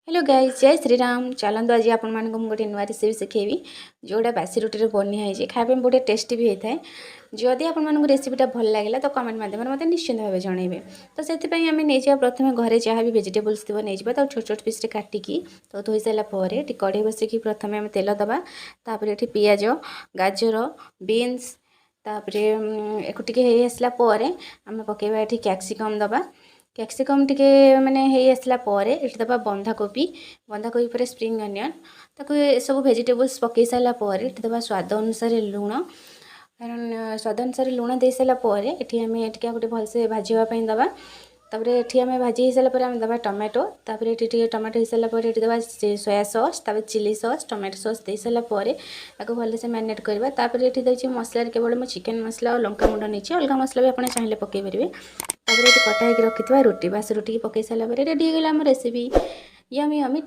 Hello guys जय श्री राम चलतु आज आपण मानक गोटे नुआ रेसिपी शिखेबी जोड़ा बासी रुटी बनी खाया बहुत टेस्टी भी होता है। जदि आपण रेसिपीटा भल लगे तो कमेंट माध्यम मत निश्चिंत भाव जनइबे। तो से नहीं प्रथम घरे जहाँ भी भेजिटेबल्स थी नहीं तो छोट छोट पीस काटिकी तो धोई सारापर कढ़ई बसिकी प्रथम आम तेल दबा तापर ये पियाज गाजर बीन्स तापर एक आसला आम पकेबा ये कैप्सिकम दबा कैप्सिकम टिके माने हे आसला परे एठी दबा बंधाकोबी बंधाकोबी पर स्प्रिंग अनियन ताको सब भेजिटेबल्स पकई सारा पर एठी दबा स्वाद अनुसार लुण कारण स्वाद अनुसार लुण दे सारा पर एठी आमे टिके गोटे भलसे भाजीबा दबा तापर एठी आमे भाजी सारा पर आमे दबा टमाटो तापर एठी टिके टमाटो हो सारा पर एठी दबा सोया सॉस तापर चिली सॉस टमाटो सॉस दे सारा पर ताको भलसे मैरिनेट करबा तापर एठी दउची मसला केवल म चिकन मसला और लंका गुंड नहीं अलग मसला भी आपन चाहिले पकई परिबे। तापर ये कटा होगी रखी रुटी बास रुटी पकई सारा रेडी हो गला रेसिपी यमी यमी